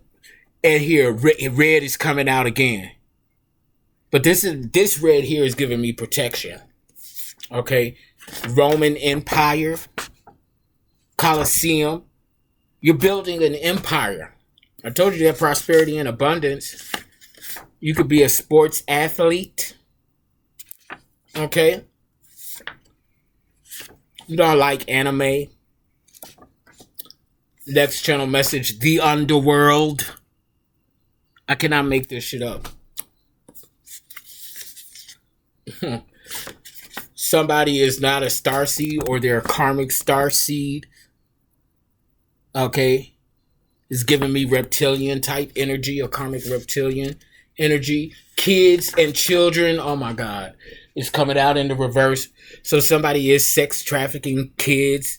And here, red is coming out again. But this red here is giving me protection. Okay, Roman Empire, Colosseum. You're building an empire. I told you that prosperity and abundance. You could be a sports athlete. Okay. You don't like anime. Next channel message, the underworld. I cannot make this shit up. Somebody is not a starseed or they're a karmic starseed. Okay. It's giving me reptilian type energy, or karmic reptilian energy. Kids and children. Oh my God. It's coming out in the reverse. So somebody is sex trafficking kids,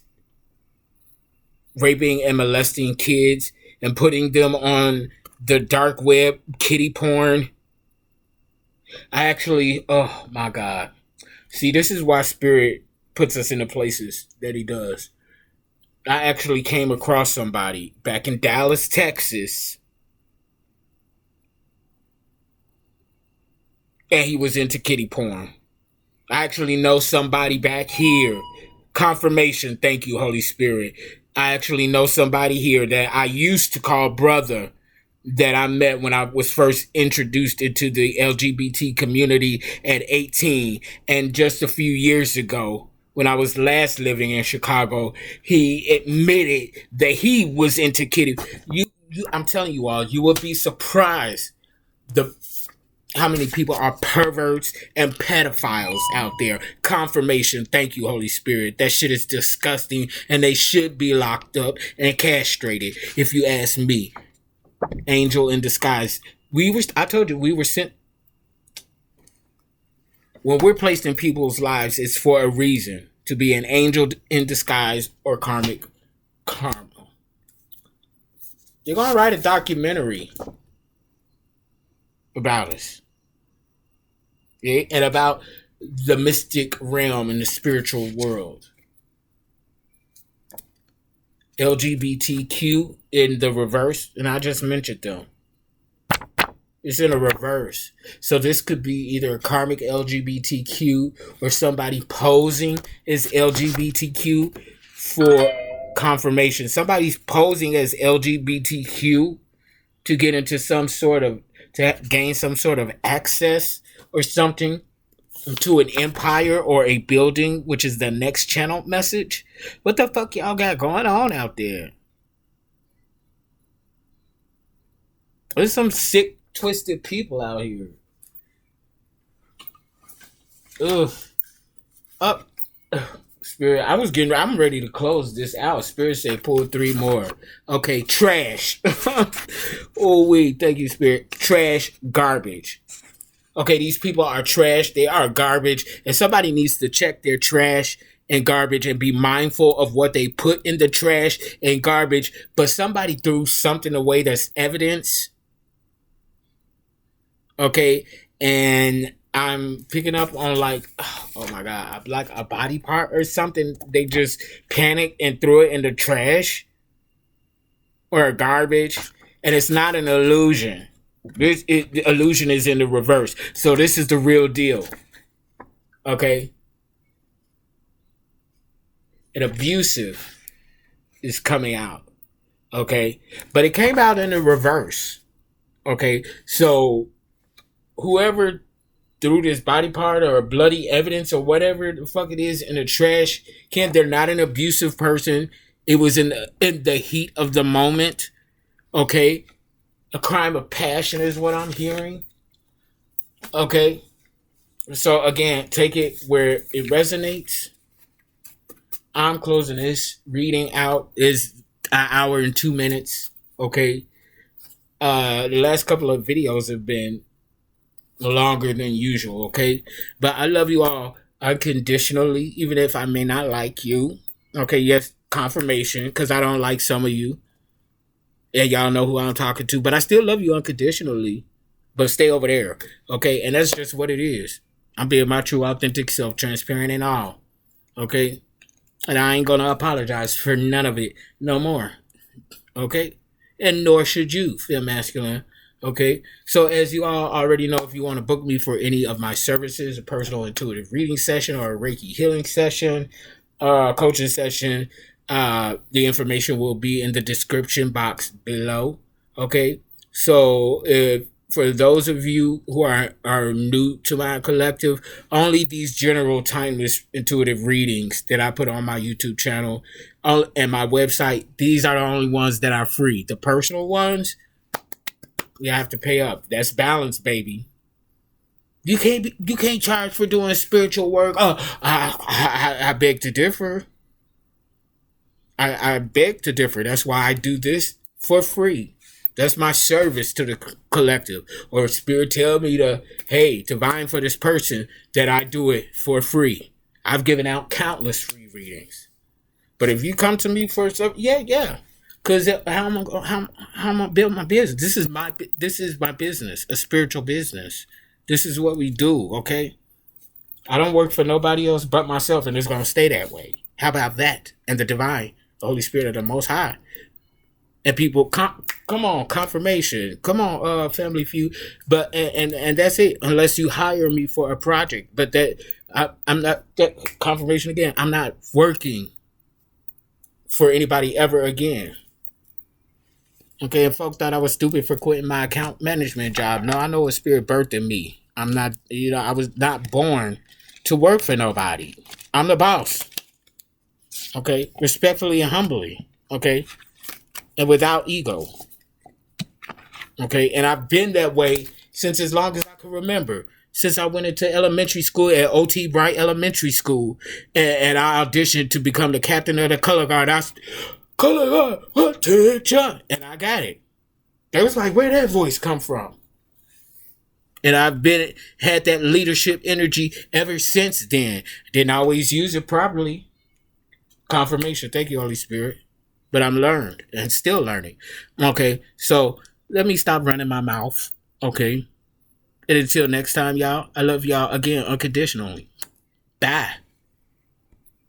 raping and molesting kids, and putting them on the dark web, kiddie porn. Oh my God. See, this is why Spirit puts us in the places that he does. I actually came across somebody back in Dallas, Texas, and he was into kiddie porn. I actually know somebody back here. Confirmation. Thank you, Holy Spirit. I actually know somebody here that I used to call brother, that I met when I was first introduced into the LGBT community at 18. And just a few years ago, when I was last living in Chicago, he admitted that he was into kiddie. I'm telling you all, you will be surprised how many people are perverts and pedophiles out there. Confirmation. Thank you, Holy Spirit. That shit is disgusting, and they should be locked up and castrated, if you ask me. Angel in disguise. I told you, we were sent. When we're placed in people's lives, it's for a reason. To be an angel in disguise or karmic karma. You're going to write a documentary about us. Yeah? And about the mystic realm and the spiritual world. LGBTQ in the reverse, and I just mentioned them. It's in a reverse. So this could be either a karmic LGBTQ or somebody posing as LGBTQ for confirmation. Somebody's posing as LGBTQ to get into some sort of, to gain some sort of access or something to an empire or a building, which is the next channel message. What the fuck y'all got going on out there? There's some sick, twisted people out here. Ugh. Up. Spirit, I'm ready to close this out. Spirit said pull 3 more. Okay, trash. Oh, wait, thank you, Spirit. Trash, garbage. Okay, these people are trash. They are garbage. And somebody needs to check their trash and garbage and be mindful of what they put in the trash and garbage. But somebody threw something away that's evidence. Okay, and I'm picking up on like, oh my God, like a body part or something. They just panicked and threw it in the trash or garbage. And it's not an illusion. The illusion is in the reverse. So this is the real deal. Okay? An abusive is coming out. Okay? But it came out in the reverse. Okay? So whoever threw this body part or bloody evidence or whatever the fuck it is in the trash can, they're not an abusive person. It was in the heat of the moment. Okay? A crime of passion is what I'm hearing. Okay? So again, take it where it resonates. I'm closing this. Reading out is an hour and 2 minutes. Okay? The last couple of videos have been longer than usual, okay? But I love you all unconditionally, even if I may not like you. Okay, yes, confirmation, because I don't like some of you. And y'all know who I'm talking to, but I still love you unconditionally. But stay over there, okay? And that's just what it is. I'm being my true, authentic self, transparent and all, okay? And I ain't gonna apologize for none of it no more, okay? And nor should you, feel masculine. Okay, so as you all already know, if you want to book me for any of my services, a personal intuitive reading session or a Reiki healing session, coaching session, the information will be in the description box below. Okay, so for those of you who are new to my collective, only these general timeless intuitive readings that I put on my YouTube channel and my website, these are the only ones that are free. The personal ones, you have to pay up. That's balance, baby. You can't charge for doing spiritual work. Oh, I beg to differ. I beg to differ. That's why I do this for free. That's my service to the collective. Or Spirit tell me to, hey, divine for this person, that I do it for free. I've given out countless free readings. But if you come to me for something, yeah. Because how am I gonna build my business? This is my business, a spiritual business. This is what we do, okay? I don't work for nobody else but myself, and it's gonna stay that way. How about that? And the divine, the Holy Spirit of the Most High, and people come on, confirmation, come on, Family Feud. But and that's it. Unless you hire me for a project, but I'm not that confirmation again. I'm not working for anybody ever again. Okay, and folks thought I was stupid for quitting my account management job. No, I know what Spirit birthed in me. I'm not, I was not born to work for nobody. I'm the boss. Okay, respectfully and humbly. Okay, and without ego. Okay, and I've been that way since as long as I can remember since I went into elementary school at OT Bright Elementary School, and I auditioned to become the captain of the color guard. Color guard, attention, and I got it. They was like, where that voice come from? And I've had that leadership energy ever since then. Didn't always use it properly. Confirmation. Thank you, Holy Spirit. But I'm learned and still learning. Okay, so let me stop running my mouth. Okay. And until next time, y'all, I love y'all again unconditionally. Bye.